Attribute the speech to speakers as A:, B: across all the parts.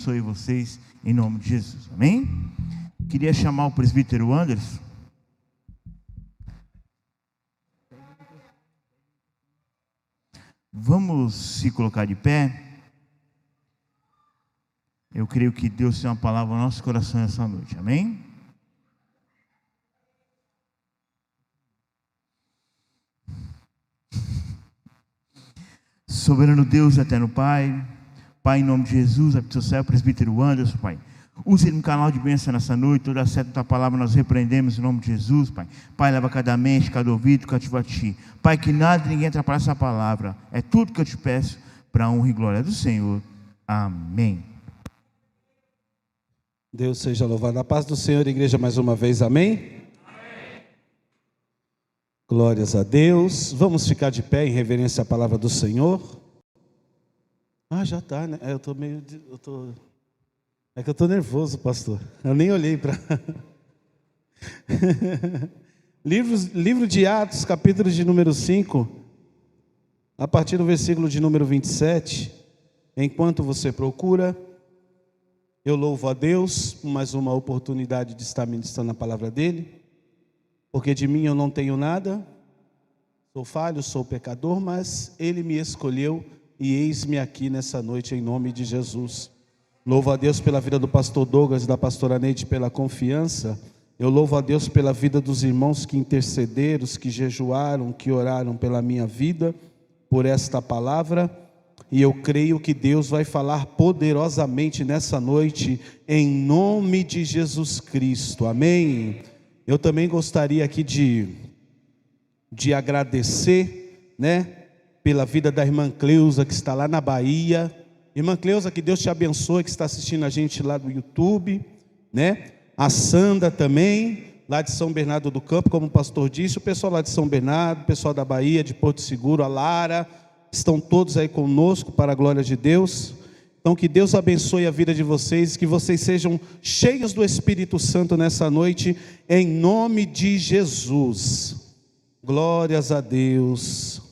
A: abençoe vocês em nome de Jesus, amém? Queria chamar o presbítero Anderson. Vamos se colocar de pé. Eu creio que Deus tem uma palavra no nosso coração essa noite, amém? Soberano Deus, eterno Pai, Pai, em nome de Jesus, abençoe o céu, presbítero Anderson, Pai. Use ele no canal de bênção nessa noite, toda certa tua palavra nós repreendemos em nome de Jesus, Pai. Pai, leva cada mente, cada ouvido cativo a Ti. Pai, que nada e ninguém atrapalhe essa palavra. É tudo que eu te peço para a honra e glória do Senhor. Amém.
B: Deus seja louvado. A paz do Senhor, igreja, mais uma vez, amém? Amém. Glórias a Deus. Vamos ficar de pé em reverência à palavra do Senhor. Já está, né? É que eu estou nervoso, pastor. Eu nem olhei para... Livro de Atos, capítulo de número 5, a partir do versículo de número 27. Enquanto você procura, eu louvo a Deus por mais uma oportunidade de estar ministrando a palavra dEle, porque de mim eu não tenho nada, sou falho, sou pecador, mas Ele me escolheu e eis-me aqui nessa noite em nome de Jesus. Louvo a Deus pela vida do pastor Douglas e da pastora Neide pela confiança. Eu louvo a Deus pela vida dos irmãos que intercederam, que jejuaram, que oraram pela minha vida, por esta palavra. E eu creio que Deus vai falar poderosamente nessa noite, em nome de Jesus Cristo, amém? Eu também gostaria aqui de agradecer, pela vida da irmã Cleusa, que está lá na Bahia. Irmã Cleusa, que Deus te abençoe, que está assistindo a gente lá do YouTube, A Sandra também, lá de São Bernardo do Campo, como o pastor disse, o pessoal lá de São Bernardo, o pessoal da Bahia, de Porto Seguro, a Lara, estão todos aí conosco para a glória de Deus. Então que Deus abençoe a vida de vocês, que vocês sejam cheios do Espírito Santo nessa noite, em nome de Jesus. Glórias a Deus.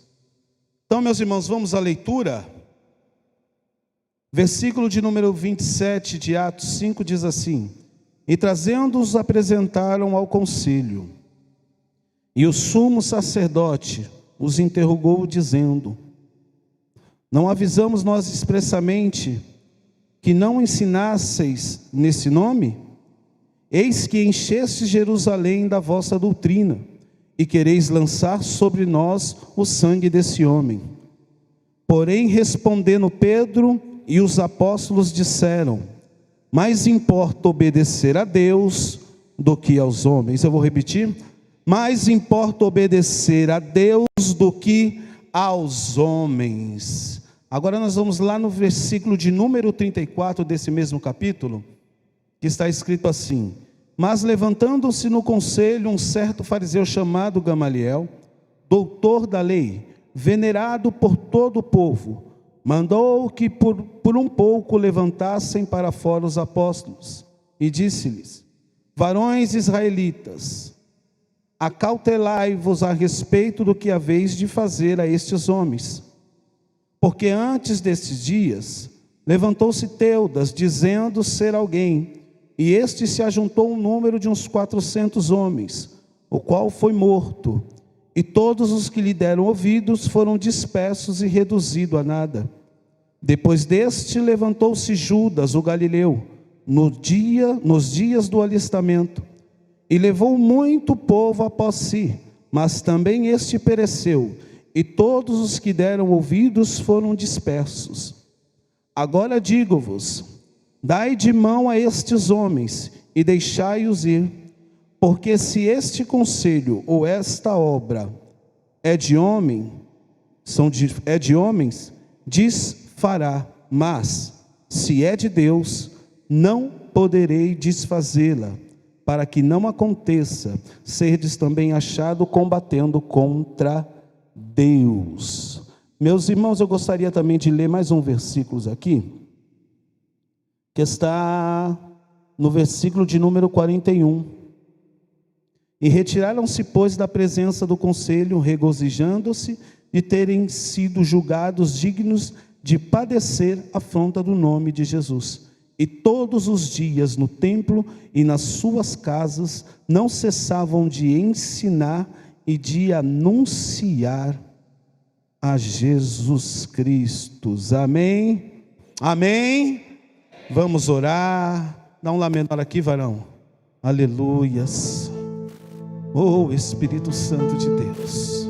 B: Então, meus irmãos, vamos à leitura. Versículo de número 27 de Atos 5 diz assim: E trazendo-os apresentaram ao concílio, e o sumo sacerdote os interrogou dizendo: Não avisamos nós expressamente que não ensinasseis nesse nome? Eis que enchestes Jerusalém da vossa doutrina, e quereis lançar sobre nós o sangue desse homem. Porém, respondendo Pedro e os apóstolos disseram: Mais importa obedecer a Deus do que aos homens. Eu vou repetir: mais importa obedecer a Deus do que aos homens. Agora nós vamos lá no versículo de número 34 desse mesmo capítulo, que está escrito assim: Mas levantando-se no conselho um certo fariseu chamado Gamaliel, doutor da lei, venerado por todo o povo, mandou que por um pouco levantassem para fora os apóstolos, e disse-lhes: Varões israelitas, acautelai-vos a respeito do que haveis de fazer a estes homens. Porque antes destes dias, levantou-se Teudas, dizendo ser alguém, e este se ajuntou um número de uns 400 homens, o qual foi morto, e todos os que lhe deram ouvidos foram dispersos e reduzidos a nada. Depois deste, levantou-se Judas, o Galileu, nos dias do alistamento, e levou muito povo após si, mas também este pereceu, e todos os que deram ouvidos foram dispersos. Agora digo-vos: dai de mão a estes homens, e deixai-os ir, porque se este conselho ou esta obra é de homens, desfará, mas se é de Deus, não poderei desfazê-la, para que não aconteça serdes também achado combatendo contra Deus. Meus irmãos, eu gostaria também de ler mais um versículo aqui, que está no versículo de número 41. E retiraram-se, pois, da presença do conselho, regozijando-se de terem sido julgados dignos de padecer afronta do nome de Jesus. E todos os dias no templo e nas suas casas não cessavam de ensinar e de anunciar a Jesus Cristo. Amém? Amém? Vamos orar. Dá um lá menor aqui, varão. Aleluias. Oh, Espírito Santo de Deus,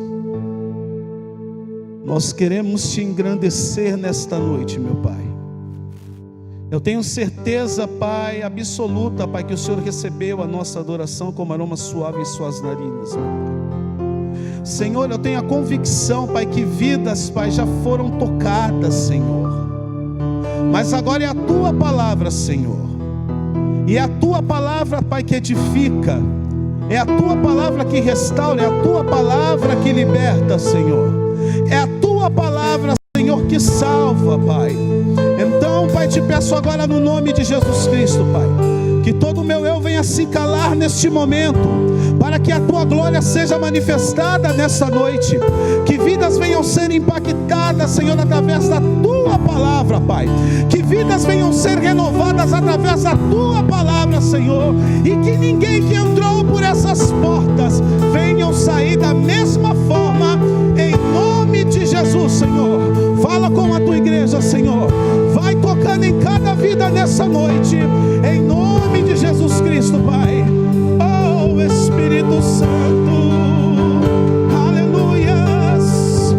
B: nós queremos te engrandecer nesta noite, meu Pai. Eu tenho certeza, Pai, absoluta, Pai, que o Senhor recebeu a nossa adoração como aroma suave em suas narinas, meu Pai. Senhor, eu tenho a convicção, Pai, que vidas, Pai, já foram tocadas, Senhor. Mas agora é a Tua palavra, Senhor. E é a Tua palavra, Pai, que edifica. É a Tua palavra que restaura. É a Tua palavra que liberta, Senhor. É a Tua palavra, Senhor, que salva, Pai. Então, Pai, te peço agora no nome de Jesus Cristo, Pai, que todo o meu eu venha se calar neste momento, para que a Tua glória seja manifestada nessa noite, que vidas venham ser impactadas, Senhor, através da Tua palavra, Pai, que vidas venham ser renovadas através da Tua palavra, Senhor, e que ninguém que entrou por essas portas venham sair da mesma forma, em nome de Jesus, Senhor. Fala com a Tua igreja, Senhor, vai tocando em cada vida nessa noite, em nome de Jesus Cristo, Pai. Oh, Espírito Santo, aleluias.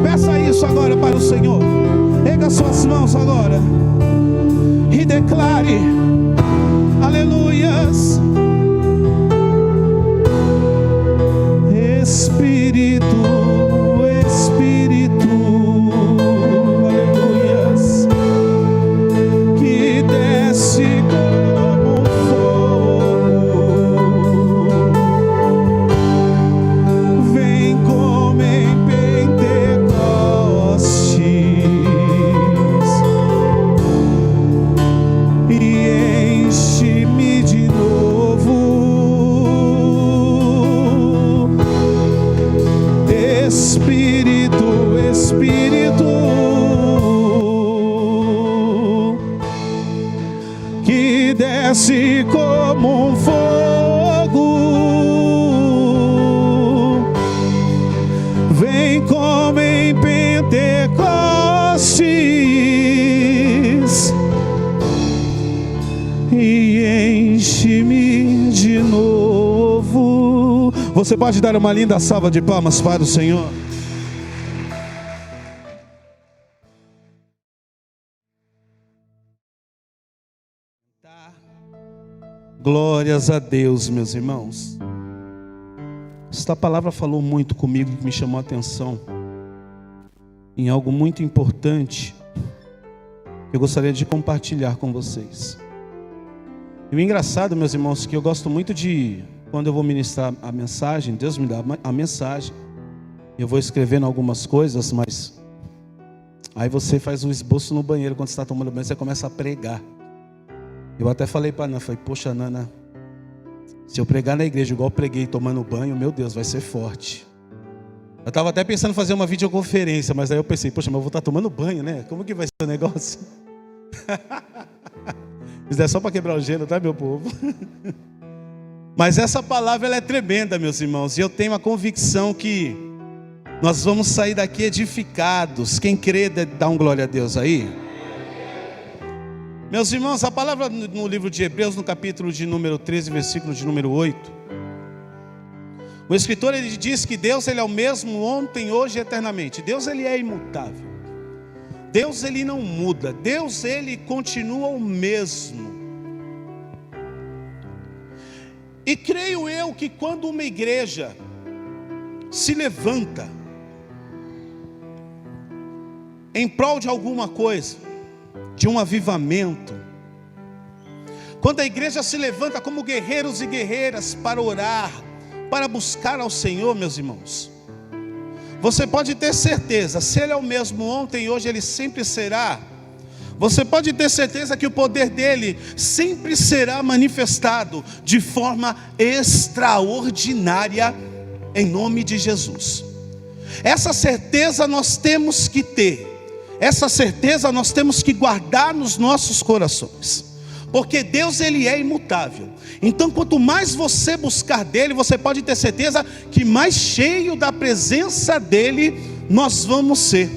B: Peça isso agora para o Senhor. Erga suas mãos agora e declare, aleluias. Espírito, Espírito, aleluias, que desce como fogo, vem como em Pentecostes e enche-me de novo. Espírito, Espírito, que desce como um fogo, vem como em Pentecostes e enche-me de novo. Você pode dar uma linda salva de palmas para o Senhor? Glórias a Deus, meus irmãos. Esta palavra falou muito comigo, que me chamou a atenção em algo muito importante que eu gostaria de compartilhar com vocês. E o engraçado, meus irmãos, que eu gosto muito de, quando eu vou ministrar a mensagem, Deus me dá a mensagem, eu vou escrevendo algumas coisas, mas aí você faz um esboço no banheiro, quando você está tomando banho, você começa a pregar. Eu até falei para a Nana, falei, poxa, Nana, se eu pregar na igreja igual eu preguei tomando banho, meu Deus, vai ser forte. Eu estava até pensando em fazer uma videoconferência, mas aí eu pensei, poxa, mas eu vou estar tomando banho, né? Como que vai ser o negócio? Isso é só para quebrar o gelo, tá, meu povo? Mas essa palavra, ela é tremenda, meus irmãos, e eu tenho a convicção que nós vamos sair daqui edificados. Quem crê, dá um glória a Deus aí. Meus irmãos, a palavra no livro de Hebreus, no capítulo de número 13, versículo de número 8, o escritor, ele diz que Deus, ele é o mesmo ontem, hoje e eternamente. Deus, ele é imutável. Deus, ele não muda. Deus, ele continua o mesmo. E creio eu que quando uma igreja se levanta em prol de alguma coisa, de um avivamento, quando a igreja se levanta como guerreiros e guerreiras para orar, para buscar ao Senhor, meus irmãos, você pode ter certeza, se Ele é o mesmo ontem e hoje, Ele sempre será. Você pode ter certeza que o poder dele sempre será manifestado de forma extraordinária, em nome de Jesus. Essa certeza nós temos que ter. Essa certeza nós temos que guardar nos nossos corações, porque Deus, Ele é imutável. Então quanto mais você buscar dEle, você pode ter certeza que mais cheio da presença dEle nós vamos ser.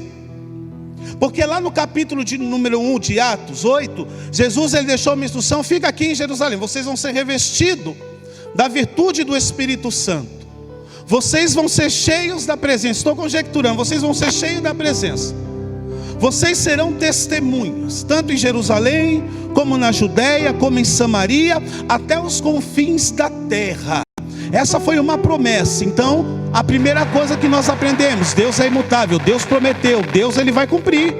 B: Porque lá no capítulo de número 1 de Atos 8, Jesus ele deixou uma instrução: fica aqui em Jerusalém, vocês vão ser revestidos da virtude do Espírito Santo, vocês vão ser cheios da presença. Estou conjecturando, vocês vão ser cheios da presença. Vocês serão testemunhas, tanto em Jerusalém, como na Judéia, como em Samaria, até os confins da terra. Essa foi uma promessa. Então, a primeira coisa que nós aprendemos: Deus é imutável, Deus prometeu, Deus ele vai cumprir.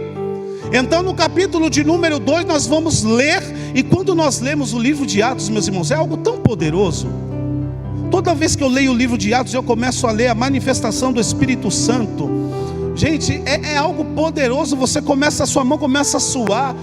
B: Então no capítulo de número 2 nós vamos ler, e quando nós lemos o livro de Atos, meus irmãos, é algo tão poderoso. Toda vez que eu leio o livro de Atos, eu começo a ler a manifestação do Espírito Santo. Gente, é algo poderoso. Você começa, a sua mão começa a suar,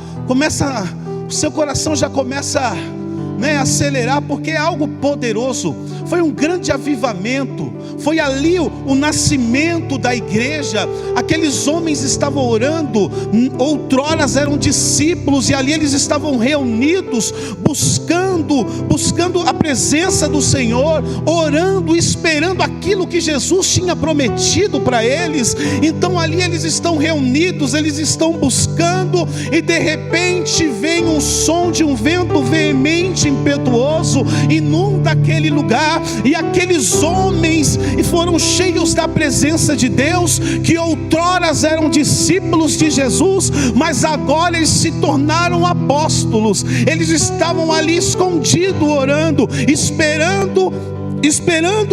B: o seu coração já começa a acelerar, porque é algo poderoso. Foi um grande avivamento, foi ali o nascimento da igreja. Aqueles homens estavam orando, outrora eram discípulos, e ali eles estavam reunidos, buscando a presença do Senhor, orando, esperando aquilo que Jesus tinha prometido para eles. Então ali eles estão reunidos, eles estão buscando, e de repente vem um som de um vento veemente, impetuoso, inunda aquele lugar, e aqueles homens foram cheios da presença de Deus, que outrora eram discípulos de Jesus, mas agora eles se tornaram apóstolos. Eles estavam ali escondidos, orando, esperando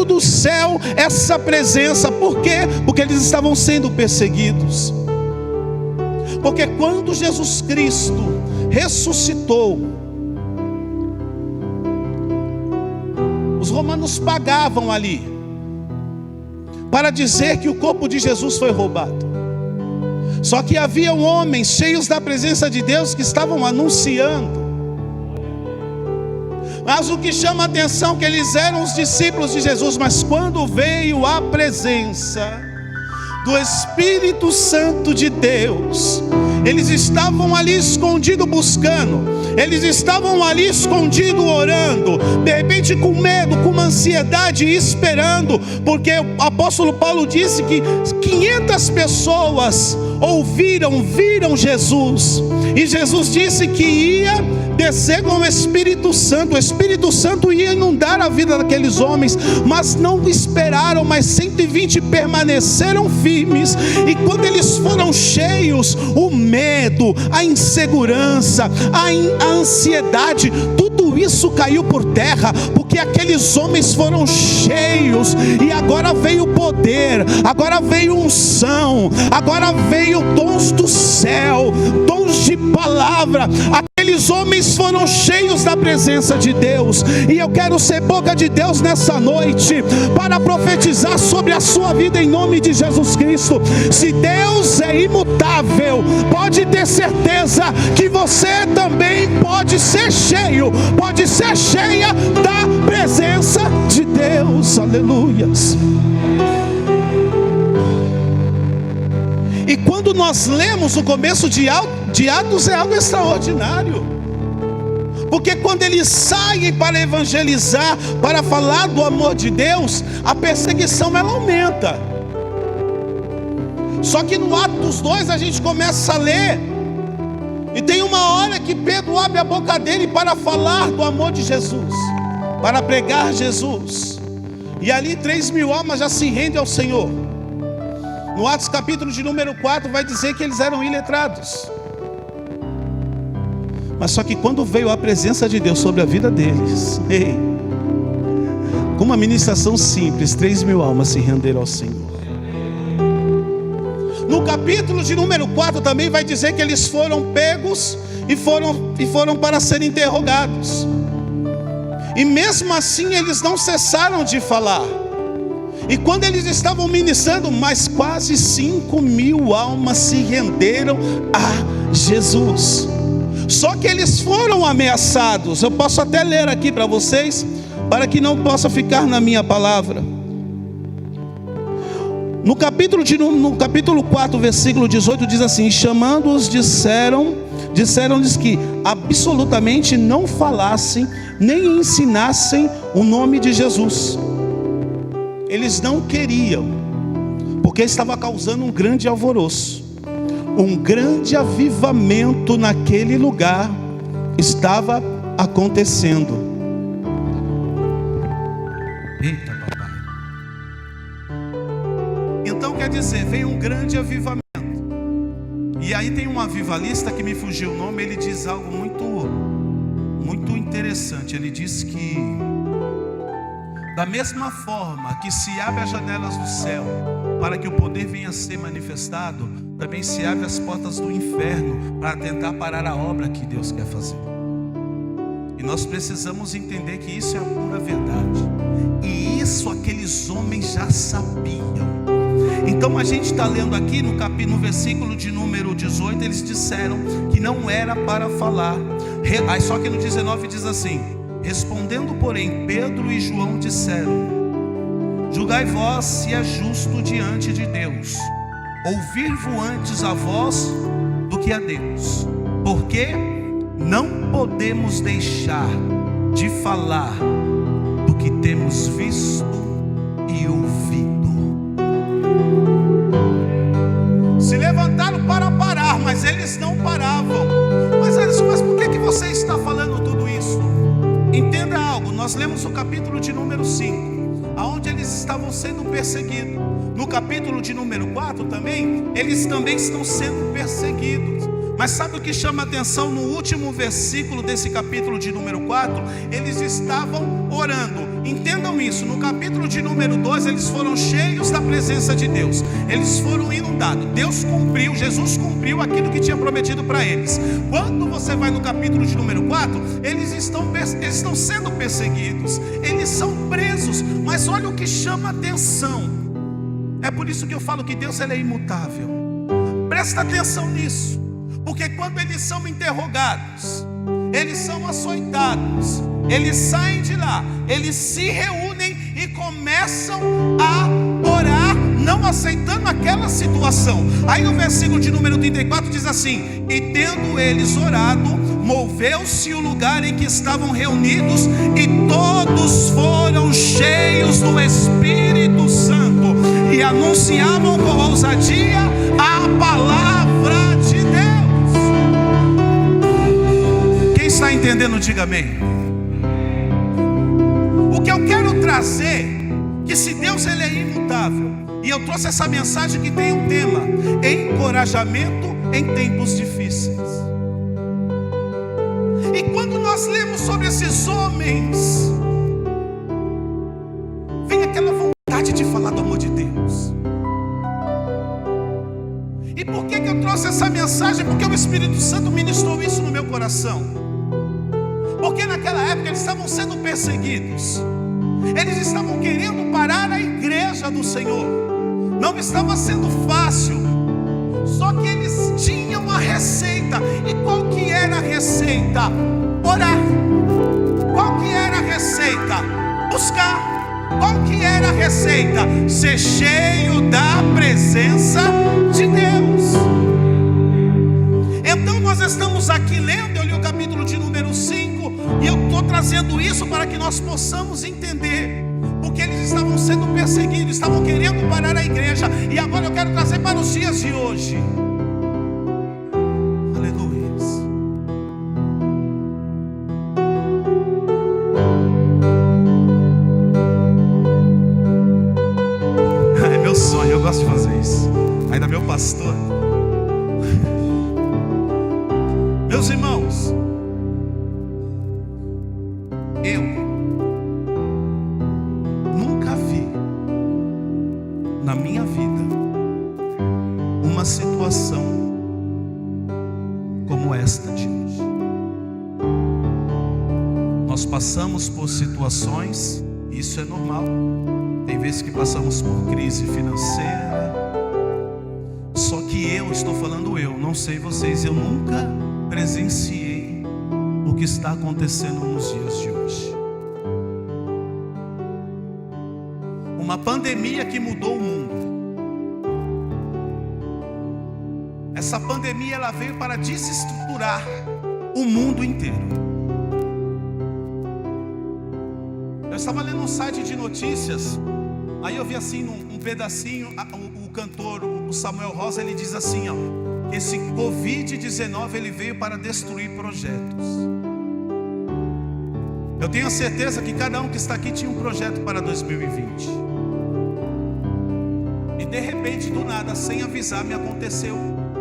B: do céu essa presença. Por quê? Porque eles estavam sendo perseguidos. Porque quando Jesus Cristo ressuscitou, os romanos pagavam ali para dizer que o corpo de Jesus foi roubado. Só que havia homens cheios da presença de Deus que estavam anunciando. Mas o que chama a atenção é que eles eram os discípulos de Jesus, mas quando veio a presença do Espírito Santo de Deus, eles estavam ali escondidos buscando, eles estavam ali escondidos orando, de repente com medo, com uma ansiedade, esperando, porque o apóstolo Paulo disse que 500 pessoas viram Jesus, e Jesus disse que ia descer com o Espírito Santo ia inundar a vida daqueles homens, mas não esperaram, mas 120 permaneceram firmes. E quando eles foram cheios, o medo, a insegurança, a ansiedade, tudo isso caiu por terra, porque aqueles homens foram cheios, e agora veio poder, agora veio unção, agora veio dons do céu, dons de palavra. Aqueles homens foram cheios da presença de Deus, e eu quero ser boca de Deus nessa noite para profetizar sobre a sua vida em nome de Jesus Cristo. Se Deus é imutável, pode ter certeza que você também pode ser cheio, pode ser cheia da presença de Deus. Aleluias. E quando nós lemos o começo de Atos, é algo extraordinário, porque quando eles saem para evangelizar, para falar do amor de Deus, a perseguição ela aumenta. Só que no Atos 2 a gente começa a ler, e tem uma hora que Pedro abre a boca dele para falar do amor de Jesus, para pregar Jesus, e ali 3.000 almas já se rendem ao Senhor. No Atos capítulo de número 4 vai dizer que eles eram iletrados, mas só que quando veio a presença de Deus sobre a vida deles, com uma ministração simples, 3.000 almas se renderam ao Senhor. No capítulo de número 4 também vai dizer que eles foram pegos e foram para serem interrogados, e mesmo assim eles não cessaram de falar. E quando eles estavam ministrando, mais quase 5.000 almas se renderam a Jesus. Só que eles foram ameaçados. Eu posso até ler aqui para vocês, para que não possa ficar na minha palavra. No capítulo 4, versículo 18 diz assim: chamando-os disseram-lhes que absolutamente não falassem nem ensinassem o nome de Jesus. Eles não queriam, porque estava causando um grande alvoroço, um grande avivamento naquele lugar estava acontecendo. Eita papai. Então quer dizer, veio um grande avivamento. E aí tem um avivalista que me fugiu o nome, ele diz algo muito interessante. Ele diz que da mesma forma que se abre as janelas do céu para que o poder venha a ser manifestado, também se abre as portas do inferno para tentar parar a obra que Deus quer fazer. E nós precisamos entender que isso é a pura verdade. E isso aqueles homens já sabiam. Então a gente está lendo aqui no versículo de número 18, eles disseram que não era para falar. Aí só que no 19 diz assim: respondendo porém Pedro e João disseram: julgai vós se é justo diante de Deus ouvir-vos antes a vós do que a Deus, porque não podemos deixar de falar do que temos visto e ouvido. Se levantaram para parar, mas eles não paravam. Mas por que você está falando tudo isso? Entenda algo, nós lemos o capítulo de número 5, aonde eles estavam sendo perseguidos. No capítulo de número 4 também, eles também estão sendo perseguidos. Mas sabe o que chama a atenção no último versículo desse capítulo de número 4? Eles estavam orando. Entendam isso, no capítulo de número 2 eles foram cheios da presença de Deus. Eles foram inundados. Deus cumpriu, Jesus cumpriu aquilo que tinha prometido para eles. Quando você vai no capítulo de número 4, eles estão sendo perseguidos, eles são presos. Mas olha o que chama a atenção. É por isso que eu falo que Deus ele é imutável. Presta atenção nisso. Porque quando eles são interrogados, eles são açoitados, eles saem de lá, eles se reúnem e começam a orar, não aceitando aquela situação. Aí no versículo de número 34 diz assim: e tendo eles orado, moveu-se o lugar em que estavam reunidos, e todos foram cheios do Espírito Santo, e anunciavam com ousadia a palavra de Deus. Quem está entendendo, diga amém. O que eu quero trazer, que se Deus ele é imutável, e eu trouxe essa mensagem que tem um tema: encorajamento em tempos difíceis. E quando nós lemos sobre esses homens, vem aquela vontade de falar do amor de Deus. E por que eu trouxe essa mensagem? Porque o Espírito Santo ministrou isso no meu coração. Porque naquela época eles estavam sendo perseguidos, eles estavam querendo parar a igreja do Senhor, não estava sendo fácil. Só que eles tinham a receita. E qual que era a receita? Orar. Qual que era a receita? Buscar. Qual que era a receita? Ser cheio da presença de Deus. Então nós estamos aqui lendo, eu li o capítulo de número 5, e eu estou trazendo isso para que nós possamos entender. Porque eles estavam sendo perseguidos, estavam querendo parar a igreja. E agora eu quero trazer para os dias de hoje. Aleluia. É meu sonho, eu gosto de fazer isso. Ainda meu pastor. Meus irmãos, eu nunca vi na minha vida uma situação como esta de hoje. Nós passamos por situações, isso é normal. Tem vezes que passamos por crise financeira. Só que eu estou falando, eu não sei vocês, eu nunca presenciei o que está acontecendo nos dias de hoje. Uma pandemia que mudou o mundo. essa pandemia ela veio para desestruturar o mundo inteiro. Eu estava lendo um site de notícias, aí eu vi assim um pedacinho, o cantor, o Samuel Rosa, ele diz assim, ó, esse Covid-19 ele veio para destruir projetos. Eu tenho a certeza que cada um que está aqui tinha um projeto para 2020. E de repente, do nada, sem avisar, me aconteceu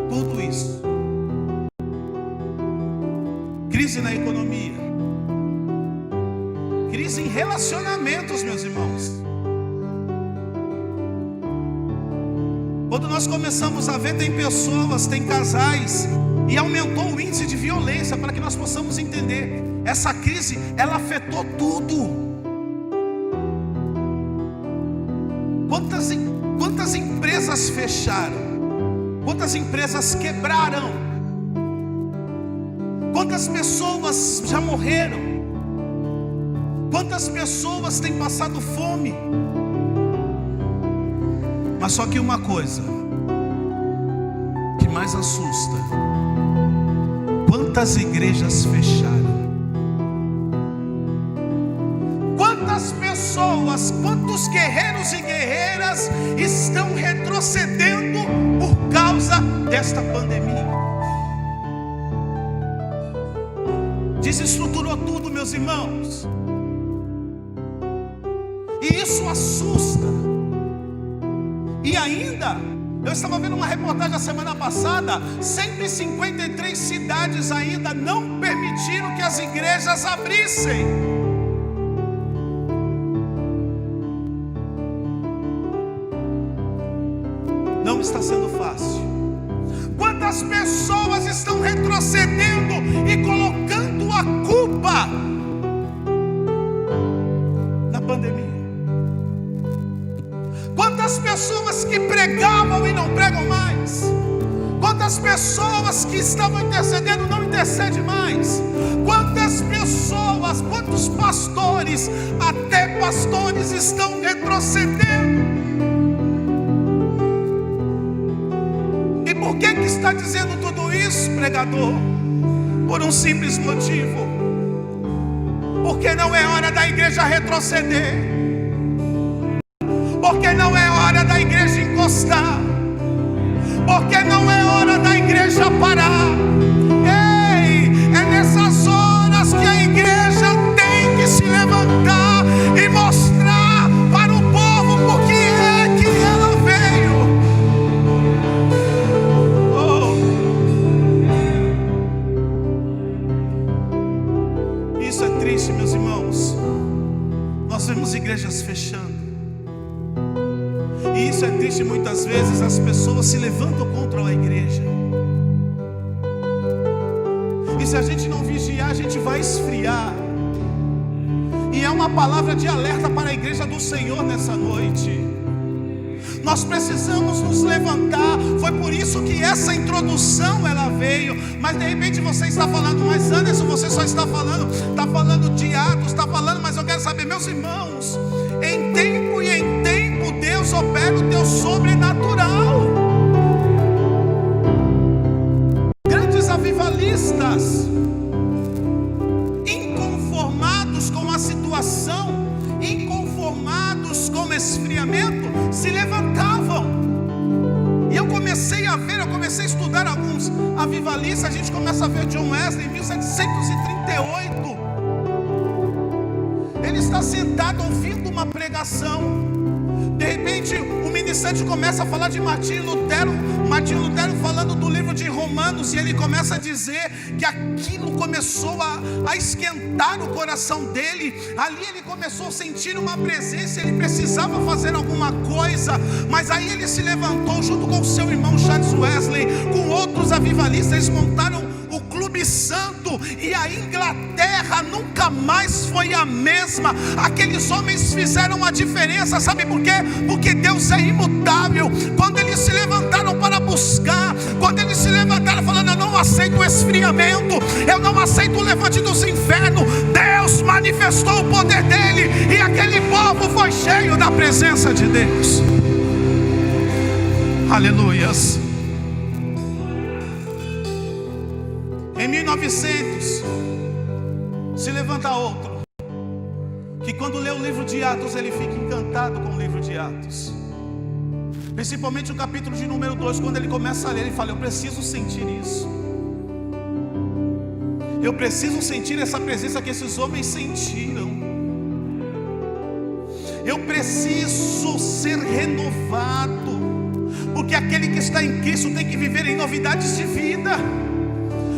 B: tudo isso. Crise na economia, crise em relacionamentos, meus irmãos. Quando nós começamos a ver, tem pessoas, tem casais, e aumentou o índice de violência, para que nós possamos entender. Essa crise, ela afetou tudo. Quantas empresas fecharam? Quantas empresas quebraram? Quantas pessoas já morreram? Quantas pessoas têm passado fome? Mas só que uma coisa que mais assusta: quantas igrejas fecharam? Quantas pessoas, quantos guerreiros e guerreiras estão retrocedendo por causa desta pandemia? Desestruturou tudo, meus irmãos. E isso assusta. E ainda, eu estava vendo uma reportagem a semana passada, 153 cidades ainda não permitiram que as igrejas abrissem. Não está sendo fácil. Quantas pessoas estão retrocedendo e colocando a culpa na pandemia? Quantas pessoas que pregavam e não pregam mais? Quantas pessoas que estavam intercedendo não intercedem mais? Quantas pessoas, quantos pastores, até pastores estão retrocedendo? E por que está dizendo tudo isso, pregador? Por um simples motivo: porque não é hora da igreja retroceder. Porque não é hora da igreja encostar. Porque não é hora da igreja parar. Ei, é nessas horas que a igreja tem que se levantar e mostrar para o povo por que é que ela veio. Oh. Isso é triste, meus irmãos. Nós vemos igrejas fechando. E isso é triste, muitas vezes as pessoas se levantam contra a igreja. E se a gente não vigiar, a gente vai esfriar. E é uma palavra de alerta para a igreja do Senhor nessa noite. Nós precisamos nos levantar. Foi por isso que essa introdução ela veio. Mas de repente você está falando, mas Anderson, você só está falando de Atos, está falando, mas eu quero saber, meus irmãos, em tempo e em tempo Deus opera o teu sobrenatural. Grandes avivalistas, inconformados com a situação, inconformados com o esfriamento, se levantavam. E eu comecei a estudar alguns avivalistas. A gente começa a ver John Wesley em 1738. Ele está sentado ouvindo uma pregação. De repente o ministrante começa a falar de Martinho Lutero falando do livro de Romanos, e ele começa a dizer que aquilo começou a esquentar o coração dele. Ali ele começou a sentir uma presença, ele precisava fazer alguma coisa. Mas aí ele se levantou junto com o seu irmão Charles Wesley, com outros avivalistas. Eles montaram o Clube Santo, e a Inglaterra nunca mais foi a mesma. Aqueles homens fizeram a diferença, sabe por quê? Porque Deus é imutável. Quando eles se levantaram para buscar, quando eles se levantaram falando, eu não aceito o esfriamento, eu não aceito o levante dos infernos, Deus manifestou o poder dele, e aquele povo foi cheio da presença de Deus. Aleluias. 1900, se levanta outro, que quando lê o livro de Atos, ele fica encantado com o livro de Atos. Principalmente o capítulo de número 2, quando ele começa a ler, ele fala: eu preciso sentir isso. Eu preciso sentir essa presença que esses homens sentiram. Eu preciso ser renovado, porque aquele que está em Cristo tem que viver em novidades de vida,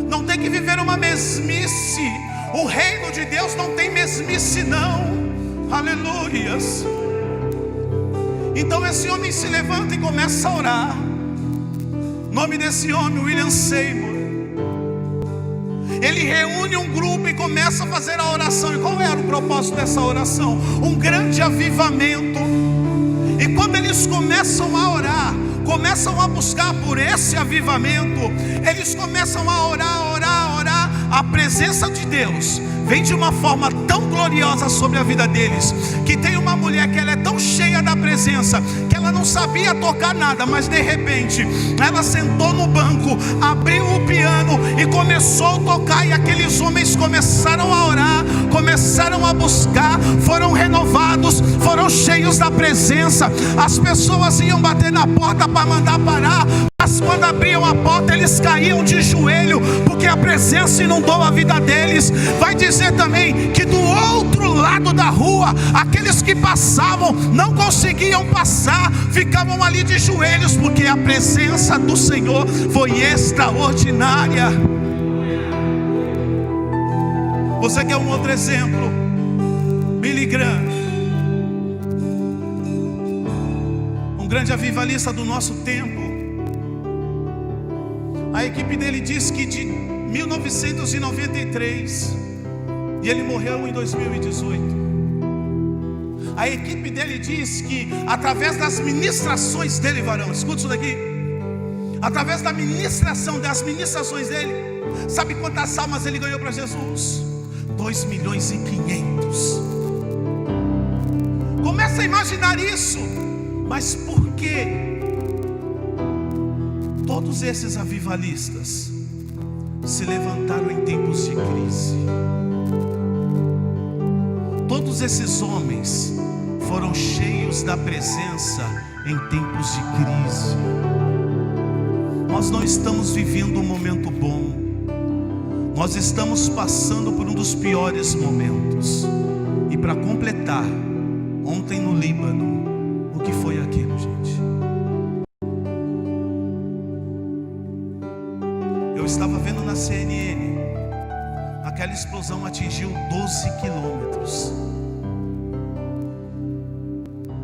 B: não tem que viver uma mesmice. O reino de Deus não tem mesmice não. Aleluias. Então esse homem se levanta e começa a orar. O nome desse homem, William Seymour. Ele reúne um grupo e começa a fazer a oração. E qual era o propósito dessa oração? Um grande avivamento. E quando eles começam a orar, começam a buscar por esse avivamento, eles começam a orar. A presença de Deus vem de uma forma tão gloriosa sobre a vida deles, que tem uma mulher que ela é tão cheia da presença, que ela não sabia tocar nada, mas de repente ela sentou no banco, abriu o piano e começou a tocar. E aqueles homens começaram a orar, começaram a buscar, foram renovados, foram cheios da presença. As pessoas iam bater na porta para mandar parar, mas quando abriam a porta eles caíam de joelho, porque a presença inundou a vida deles. Vai dizer também que do outro lado da rua, aqueles que passavam não conseguiam passar, ficavam ali de joelhos, porque a presença do Senhor foi extraordinária. Você quer um outro exemplo? Billy Graham, um grande avivalista do nosso tempo. A equipe dele diz que de 1993, e ele morreu em 2018. A equipe dele diz que através das ministrações dele, varão, escuta isso daqui. Através das ministrações dele, sabe quantas almas ele ganhou para Jesus? 2,5 milhões. Começa a imaginar isso. Mas por quê? Todos esses avivalistas se levantaram em tempos de crise. Todos esses homens foram cheios da presença em tempos de crise. Nós não estamos vivendo um momento bom. Nós estamos passando por um dos piores momentos. E para completar, ontem no Líbano, o que foi aquilo, gente? Eu estava vendo na CNN, aquela explosão atingiu 12 quilômetros,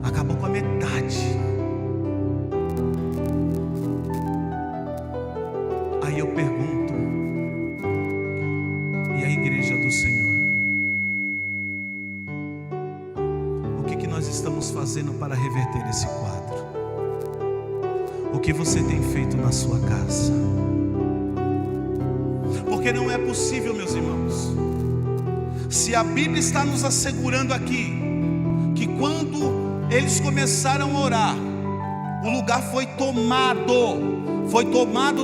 B: acabou com a metade. Aí eu pergunto, e a igreja do Senhor? O que nós estamos fazendo para reverter esse quadro? O que você tem feito na sua casa? Porque não é possível, meus irmãos, se a Bíblia está nos assegurando aqui, que quando eles começaram a orar, o lugar foi tomado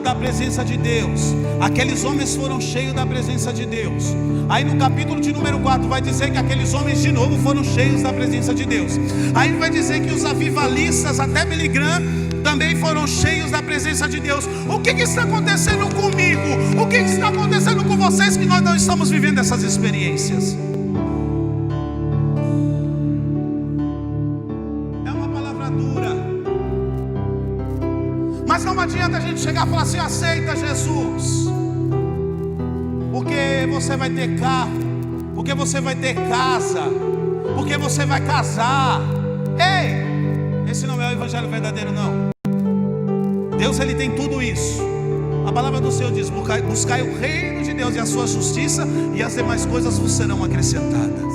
B: da presença de Deus. Aqueles homens foram cheios da presença de Deus. Aí no capítulo de número 4 vai dizer que aqueles homens de novo foram cheios da presença de Deus. Aí vai dizer que os avivalistas, até Billy Graham, também foram cheios da presença de Deus. O que está acontecendo comigo? O que está acontecendo com vocês que nós não estamos vivendo essas experiências? É uma palavra dura, mas não adianta a gente chegar e falar assim: aceita Jesus, porque você vai ter carro, porque você vai ter casa, porque você vai casar. Ei, esse não é o evangelho verdadeiro, não. Deus, Ele tem tudo isso. A palavra do Senhor diz: buscai o reino de Deus e a sua justiça, e as demais coisas vos serão acrescentadas.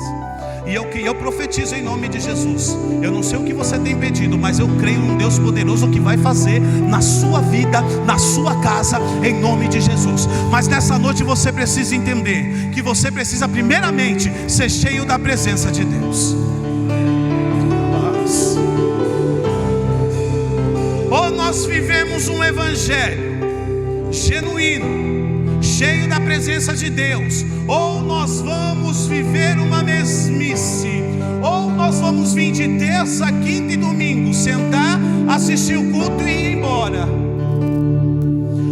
B: E eu profetizo em nome de Jesus. Eu não sei o que você tem pedido, mas eu creio num Deus poderoso que vai fazer na sua vida, na sua casa, em nome de Jesus. Mas nessa noite você precisa entender que você precisa primeiramente ser cheio da presença de Deus. Ou nós vivemos um evangelho genuíno, cheio da presença de Deus, ou nós vamos viver uma mesmice, ou nós vamos vir de terça, quinta e domingo, sentar, assistir o culto e ir embora.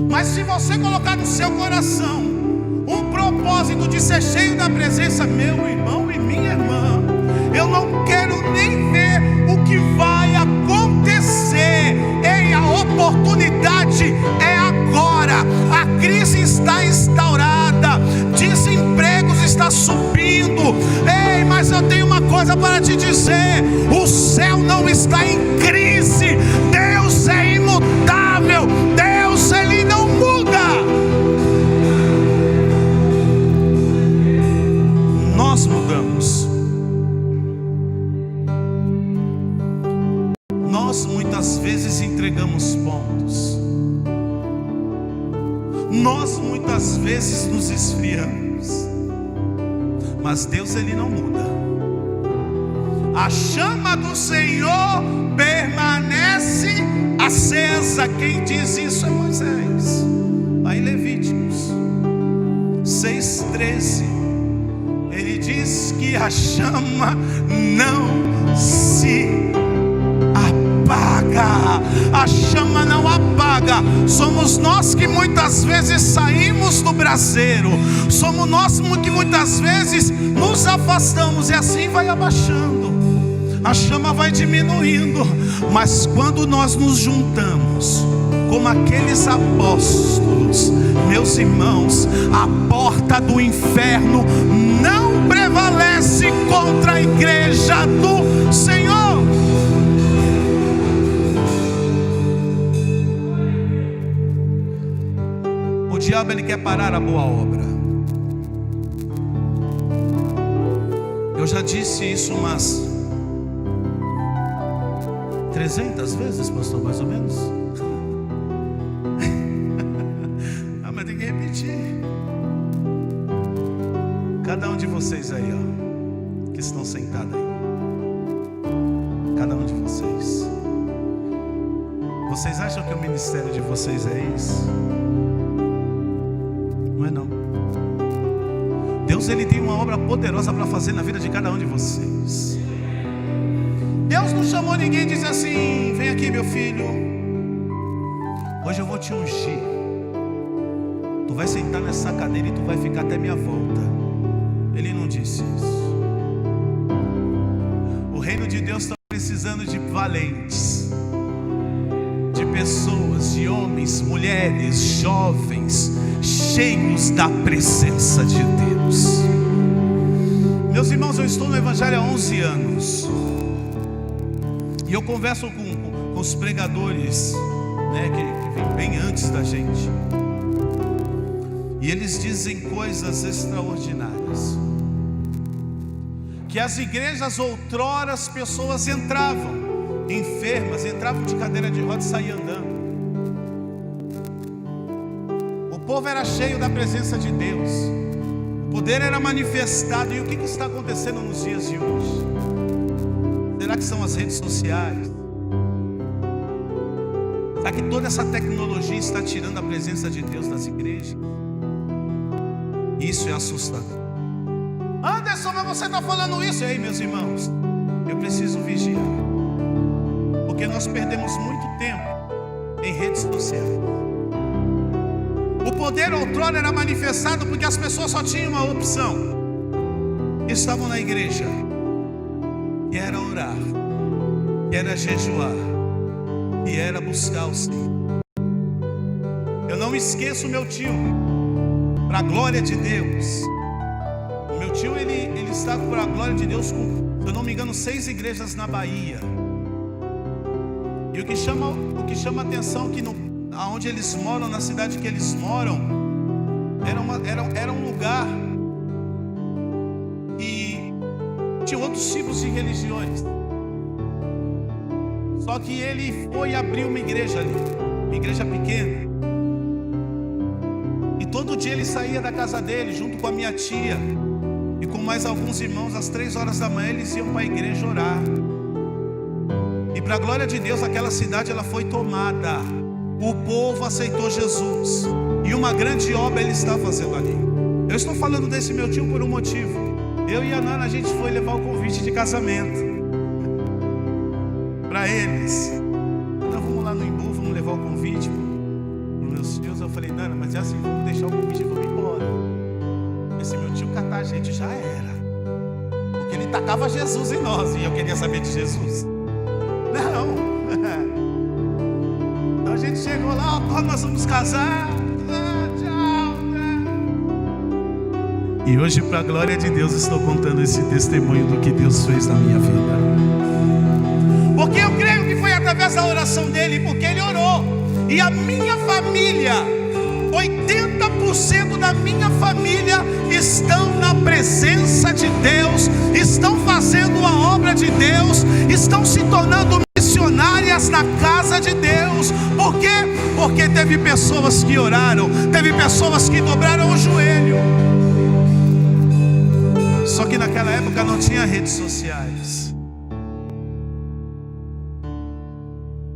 B: Mas se você colocar no seu coração um propósito de ser cheio da presença, meu irmão e minha irmã, eu não quero nem ver o que vai acontecer. Ei, a oportunidade é agora. A crise está instaurada, desemprego está subindo. Ei, mas eu tenho uma coisa para te dizer: o céu não está em crise. Deus é imutável. Deus, Ele não muda. Nós mudamos. Nós muitas vezes entregamos pontos. Nós muitas vezes nos esfriamos. Mas Deus, Ele não muda. A chama do Senhor permanece acesa. Quem diz isso é Moisés. Aí Levíticos 6:13, ele diz que a chama não se apaga. A chama não apaga. Somos nós que muitas vezes saímos do braseiro. Somos nós que muitas vezes nos afastamos, e assim vai abaixando. A chama vai diminuindo. Mas quando nós nos juntamos como aqueles apóstolos, meus irmãos, a porta do inferno não prevalece contra a igreja do Senhor. O diabo, ele quer parar a boa obra. Eu já disse isso umas 300 vezes, pastor, mais ou menos. Ah, mas tem que repetir. Cada um de vocês aí, ó, que estão sentados aí, cada um de vocês, vocês acham que o ministério de vocês é isso? Não é não. Deus, Ele tem uma obra poderosa para fazer na vida de cada um de vocês. Deus não chamou ninguém e disse assim: vem aqui, meu filho, hoje eu vou te ungir. Tu vai sentar nessa cadeira e tu vai ficar até minha volta. Ele não disse isso. O reino de Deus está precisando de valentes, de pessoas, de homens, mulheres, jovens, cheios da presença de Deus. Meus irmãos, eu estou no Evangelho há 11 anos. E eu converso com os pregadores, né, que vêm bem antes da gente. E eles dizem coisas extraordinárias. Que as igrejas outrora, as pessoas entravam enfermas, entravam de cadeira de rodas e saíam andando. O povo era cheio da presença de Deus. O poder era manifestado. E o que está acontecendo nos dias de hoje? Será que são as redes sociais? Será que toda essa tecnologia está tirando a presença de Deus das igrejas? Isso é assustador. Anderson, mas você está falando isso? Ei, meus irmãos, eu preciso vigiar, porque nós perdemos muito tempo em redes sociais. O poder outrora era manifestado porque as pessoas só tinham uma opção: estavam na igreja, que era orar, que era jejuar, que era buscar o Senhor. Eu não esqueço o meu tio, para a glória de Deus. O meu tio, ele está para a glória de Deus com, se eu não me engano, 6 igrejas na Bahia. E o que chama atenção, que aonde eles moram, na cidade que eles moram, era um lugar e tinha outros tipos de religiões. Só que ele foi abrir uma igreja ali, uma igreja pequena. E todo dia ele saía da casa dele junto com a minha tia e com mais alguns irmãos. Às 3 horas da manhã eles iam para a igreja orar. E para a glória de Deus, aquela cidade ela foi tomada. O povo aceitou Jesus. E E uma grande obra Ele está fazendo ali. Eu estou falando desse meu tio por um motivo. Eu e a Nana, a gente foi levar o convite de casamento para eles. Então vamos lá no Imbu, vamos levar o convite para os meus tios. Eu falei, Nana, mas é assim, vamos deixar o convite e vamos embora. Esse meu tio catar a gente já era, porque ele tacava Jesus em nós e eu queria saber de Jesus. Não. Então a gente chegou lá, ó, nós vamos casar. E hoje, para a glória de Deus, estou contando esse testemunho do que Deus fez na minha vida. Porque eu creio que foi através da oração dele, porque ele orou. E a minha família, 80% da minha família estão na presença de Deus, estão fazendo a obra de Deus, estão se tornando missionárias na casa de Deus. Por quê? Porque teve pessoas que oraram, teve pessoas que dobraram o joelho. Só que naquela época não tinha redes sociais.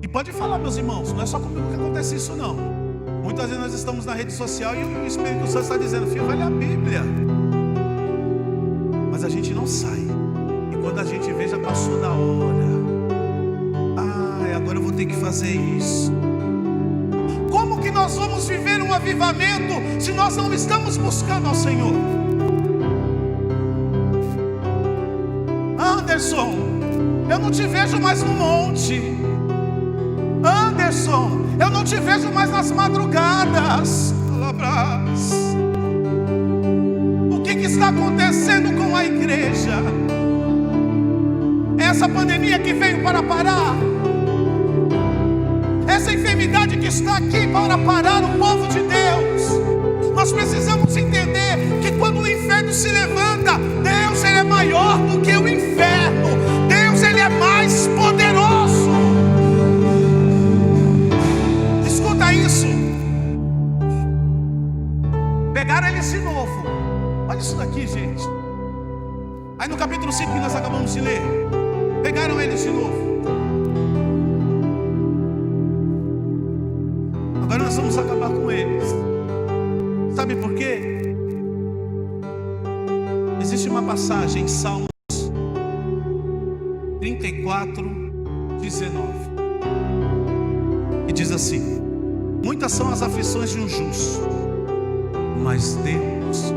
B: E pode falar, meus irmãos, não é só comigo que acontece isso não. Muitas vezes nós estamos na rede social e o Espírito Santo está dizendo, filho, vai ler a Bíblia. Mas a gente não sai. E quando a gente vê, já passou da hora. Agora eu vou ter que fazer isso. Como que nós vamos viver um avivamento se nós não estamos buscando ao Senhor? Anderson, eu não te vejo mais no monte. Anderson, eu não te vejo mais nas madrugadas. O que está acontecendo com a igreja? Essa pandemia que veio para parar, essa enfermidade que está aqui para parar o povo de Deus. Nós precisamos entender que quando o inferno se levanta, Deus ele é maior do que o inferno. Deus ele é mais poderoso. Escuta isso. Pegaram eles de novo. Olha isso daqui, gente. Aí no capítulo 5 que nós acabamos de ler, pegaram eles de novo. Agora nós vamos acabar com eles. Sabe por quê? Existe uma passagem em Salmos 34, 19, que diz assim: muitas são as aflições de um justo, mas Deus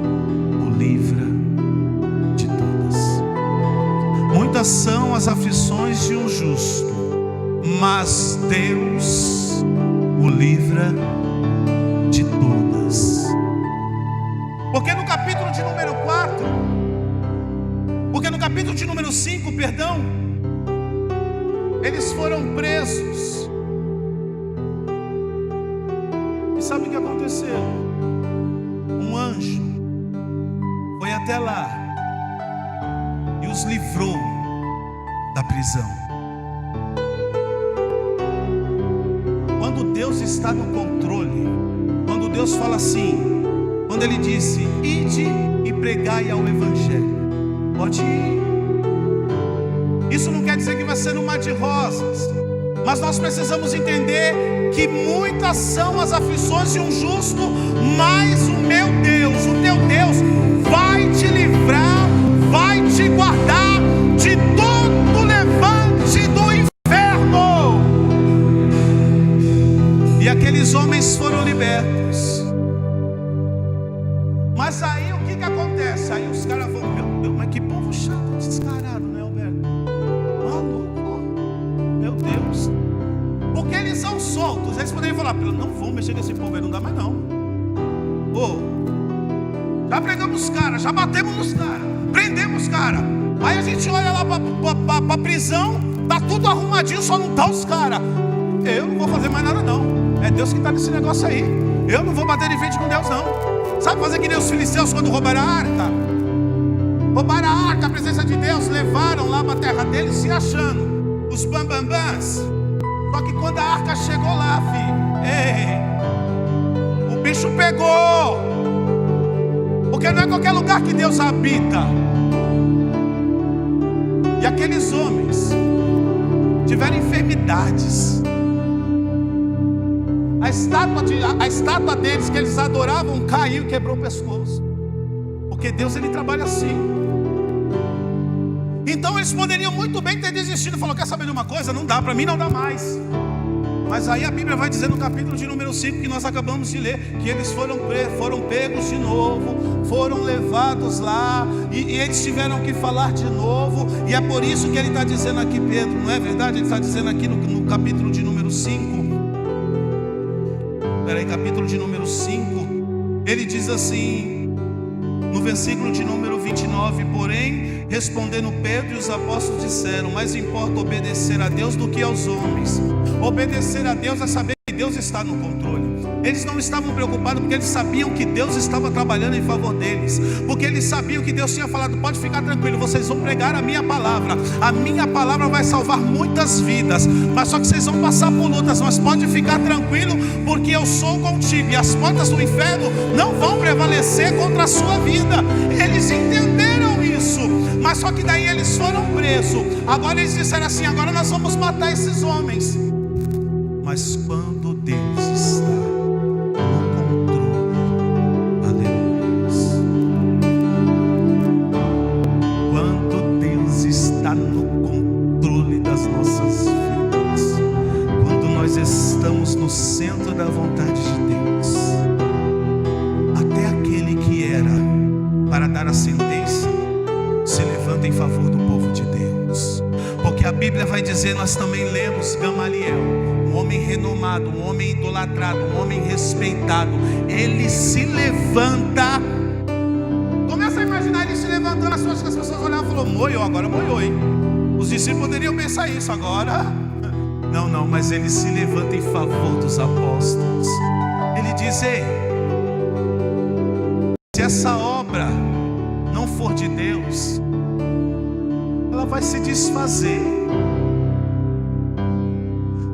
B: o livra de todas. Muitas são as aflições de um justo, mas Deus o livra de todas. Porque no capítulo de número 4, porque no capítulo de número 5, perdão, eles foram presos. E sabe o que aconteceu? Um anjo foi até lá e os livrou da prisão. Quando Deus está no controle, quando Deus fala assim, quando Ele disse, ide e pregai ao Evangelho, pode ir. Isso não quer dizer que vai ser um mar de rosas, mas nós precisamos entender que muitas são as aflições de um justo, mas o meu Deus, o teu Deus, vai te livrar, vai te guardar de todo levante do inferno. E aqueles homens foram libertos. Mas aí o que acontece? Aí os caras vão, meu Deus, mas que povo chato, descarado, né, Alberto? Maluco, meu Deus. Porque eles são soltos. Eles poderiam falar, não vão mexer com esse povo aí, não dá mais não. Já pregamos os caras, já batemos nos caras, prendemos os caras. Aí a gente olha lá pra prisão, tá tudo arrumadinho, só não tá os caras. Eu não vou fazer mais nada não. É Deus que está nesse negócio aí. Eu não vou bater de frente com Deus não. Sabe fazer que nem os filisteus quando roubaram a arca? Roubaram a arca, a presença de Deus, levaram lá para a terra deles se achando os bambambãs. Só que quando a arca chegou lá, o bicho pegou. Porque não é qualquer lugar que Deus habita. E aqueles homens tiveram enfermidades. A estátua deles que eles adoravam caiu e quebrou o pescoço. Porque Deus, ele trabalha assim. Então eles poderiam muito bem ter desistido. Falou, quer saber de uma coisa? Não dá, para mim não dá mais. Mas aí a Bíblia vai dizer no capítulo de número 5, que nós acabamos de ler, que eles foram pegos de novo, foram levados lá, e eles tiveram que falar de novo. E é por isso que ele está dizendo aqui, Pedro, não é verdade? Ele está dizendo aqui no capítulo de número 5, capítulo de número 5, ele diz assim, no versículo de número 29, porém, respondendo Pedro e os apóstolos disseram, mais importa obedecer a Deus do que aos homens. Obedecer a Deus é saber que Deus está no controle. Eles não estavam preocupados porque eles sabiam que Deus estava trabalhando em favor deles, porque eles sabiam que Deus tinha falado, pode ficar tranquilo, vocês vão pregar a minha palavra vai salvar muitas vidas, mas só que vocês vão passar por lutas, mas pode ficar tranquilo, porque eu sou contigo, e as portas do inferno não vão prevalecer contra a sua vida. Eles entenderam isso, mas só que daí eles foram presos. Agora eles disseram assim, agora nós vamos matar esses homens. Mas quando Deus está no controle, aleluia, quando Deus está no controle das nossas vidas, quando nós estamos no centro da vontade de Deus, até aquele que era para dar a sentença se levanta em favor do povo de Deus. Porque a Bíblia vai dizer, nós também lemos Gamaliel, um homem renomado, um homem idolatrado, um homem respeitado, ele se levanta. Começa a imaginar ele se levantando, as pessoas olhavam e falaram, moiou, agora moiou, hein? Os discípulos poderiam pensar isso agora. Não, mas ele se levanta em favor dos apóstolos. Ele diz, ei, se essa obra não for de Deus, ela vai se desfazer.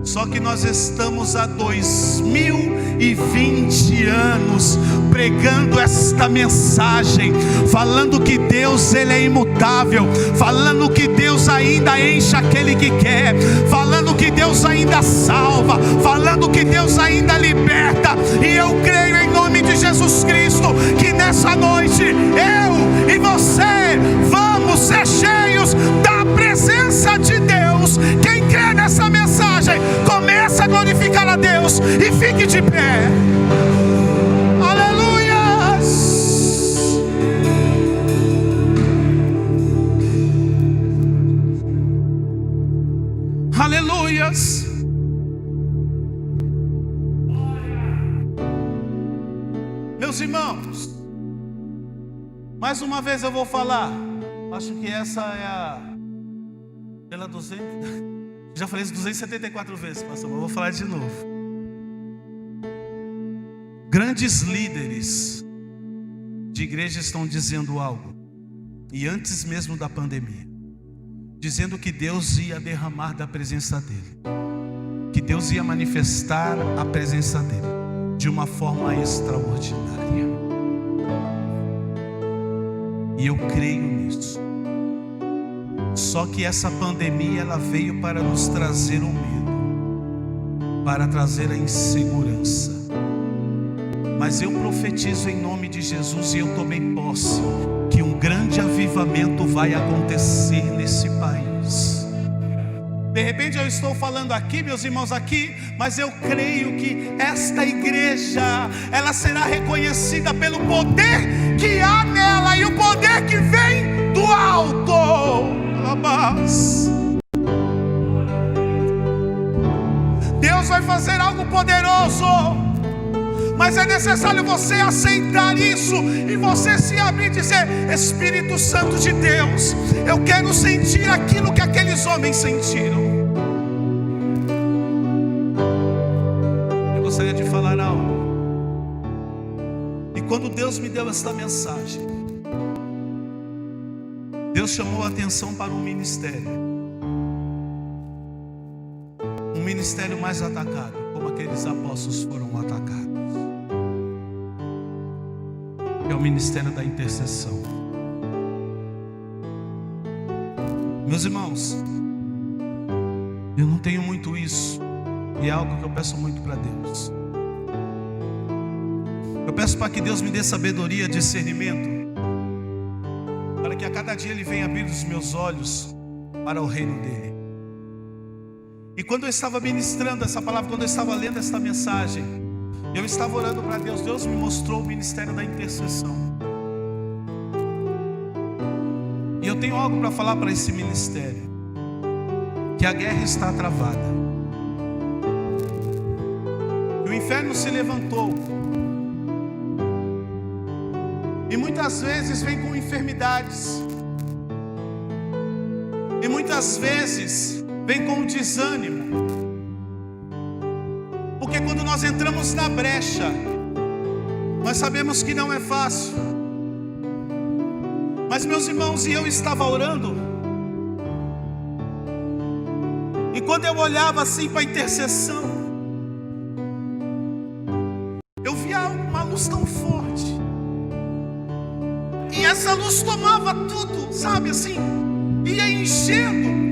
B: Só que nós estamos há 2020 anos pregando esta mensagem, falando que Deus, ele é imutável, falando que Deus ainda enche aquele que quer, falando que Deus ainda salva, falando que Deus ainda liberta. E eu creio em nome de Jesus Cristo que nessa noite eu e você vamos ser cheios da presença de Deus. Quem crê nessa mensagem, começa a glorificar a Deus e fique de pé. Aleluias. Aleluias. Meus irmãos, mais uma vez eu vou falar. Acho que essa é pela 200. Já falei isso 274 vezes, pastor, mas eu vou falar de novo. Grandes líderes de igreja estão dizendo algo, e antes mesmo da pandemia, dizendo que Deus ia derramar da presença dele, que Deus ia manifestar a presença dele de uma forma extraordinária. E eu creio nisso. Só que essa pandemia, ela veio para nos trazer o medo, para trazer a insegurança. Mas eu profetizo em nome de Jesus, e eu tomei posse, que um grande avivamento vai acontecer nesse país. De repente eu estou falando aqui, meus irmãos, aqui, mas eu creio que esta igreja, ela será reconhecida pelo poder que há nela, e o poder que vem do alto. Deus vai fazer algo poderoso, mas é necessário você aceitar isso e você se abrir e dizer: Espírito Santo de Deus, eu quero sentir aquilo que aqueles homens sentiram. Eu gostaria de falar algo. E quando Deus me deu esta mensagem, Deus chamou a atenção para um ministério mais atacado, como aqueles apóstolos foram atacados, que é o ministério da intercessão. Meus irmãos, eu não tenho muito isso, e é algo que eu peço muito para Deus. Eu peço para que Deus me dê sabedoria, discernimento, para que a cada dia Ele venha abrir os meus olhos para o reino dEle. E quando eu estava ministrando essa palavra, quando eu estava lendo esta mensagem, eu estava orando para Deus. Deus me mostrou o ministério da intercessão. E eu tenho algo para falar para esse ministério: que a guerra está travada, que o inferno se levantou, e muitas vezes vem com enfermidades, e muitas vezes vem com desânimo, porque quando nós entramos na brecha, nós sabemos que não é fácil. Mas meus irmãos, e eu estava orando, e quando eu olhava assim para a intercessão, eu via uma luz tão forte, e essa luz tomava tudo, sabe assim, ia enchendo.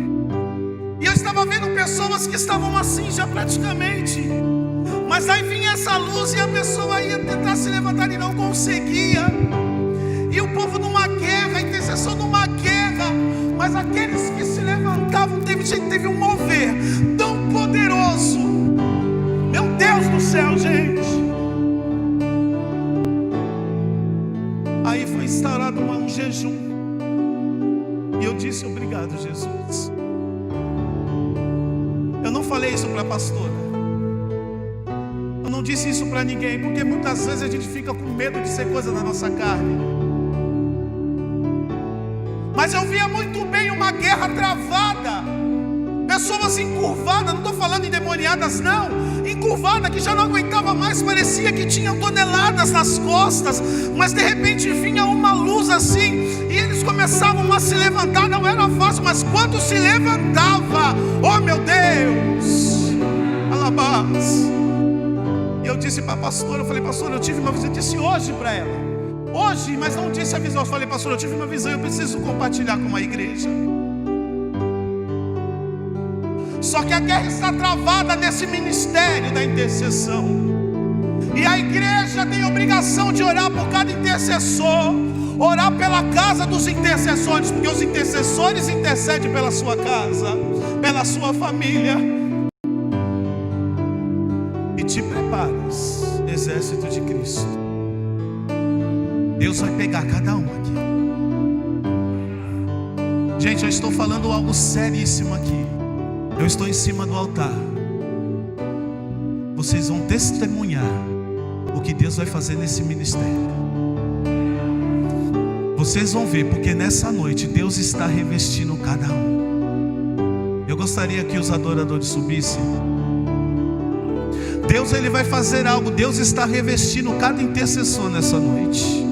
B: E eu estava vendo pessoas que estavam assim já praticamente, mas aí vinha essa luz e a pessoa ia tentar se levantar e não conseguia. E o povo numa guerra, a intercessão numa guerra, mas aqueles que se levantavam, teve um mover tão poderoso. Meu Deus do céu, gente. Aí foi instaurado um jejum, e eu disse: obrigado, Jesus. Eu não falei isso para a pastora, eu não disse isso para ninguém, porque muitas vezes a gente fica com medo de ser coisa da nossa carne. Mas eu via muito bem uma guerra travada, pessoas encurvadas, não estou falando endemoniadas não, encurvada, que já não aguentava mais, parecia que tinham toneladas nas costas, mas de repente vinha uma luz assim, e eles começavam a se levantar. Não era fácil, mas quando se levantava, oh meu Deus, alabás. E eu disse para a pastora, eu falei: pastora, eu tive uma visão. Eu disse hoje para ela, hoje, mas não disse a visão. Eu falei: pastora, eu tive uma visão, eu preciso compartilhar com a igreja. Só que a guerra está travada nesse ministério da intercessão, e a igreja tem obrigação de orar por cada intercessor, orar pela casa dos intercessores, porque os intercessores intercedem pela sua casa, pela sua família. E te prepares, exército de Cristo. Deus vai pegar cada um aqui. Gente, eu estou falando algo seríssimo aqui. Eu estou em cima do altar. Vocês vão testemunhar o que Deus vai fazer nesse ministério. Vocês vão ver, porque nessa noite Deus está revestindo cada um. Eu gostaria que os adoradores subissem. Deus, Ele vai fazer algo. Deus está revestindo cada intercessor nessa noite.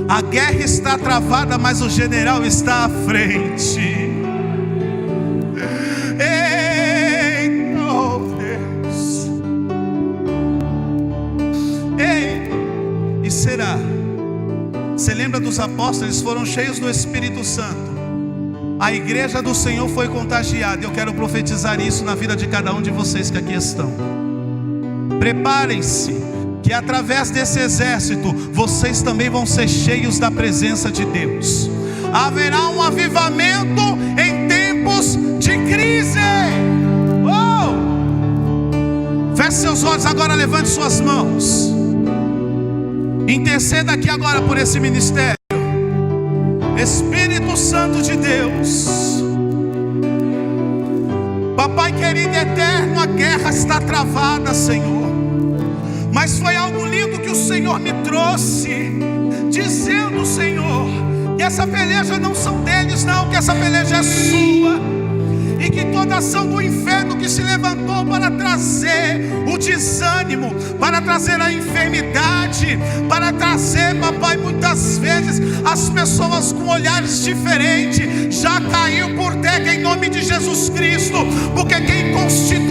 B: A guerra está travada, mas o general está à frente. Ei, oh Deus. Ei, e será? Você lembra dos apóstolos? Eles foram cheios do Espírito Santo. A igreja do Senhor foi contagiada. Eu quero profetizar isso na vida de cada um de vocês que aqui estão. Preparem-se, que através desse exército vocês também vão ser cheios da presença de Deus. Haverá um avivamento em tempos de crise. Oh! Feche seus olhos agora, levante suas mãos. Interceda aqui agora por esse ministério. Espírito Santo de Deus, Papai querido eterno, a guerra está travada, Senhor. Mas foi algo lindo que o Senhor me trouxe, dizendo, Senhor, que essa peleja não são deles não, que essa peleja é sua. E que toda ação do inferno que se levantou para trazer o desânimo, para trazer a enfermidade, para trazer, papai, muitas vezes as pessoas com olhares diferentes, já caiu por terra em nome de Jesus Cristo. Porque quem constituiu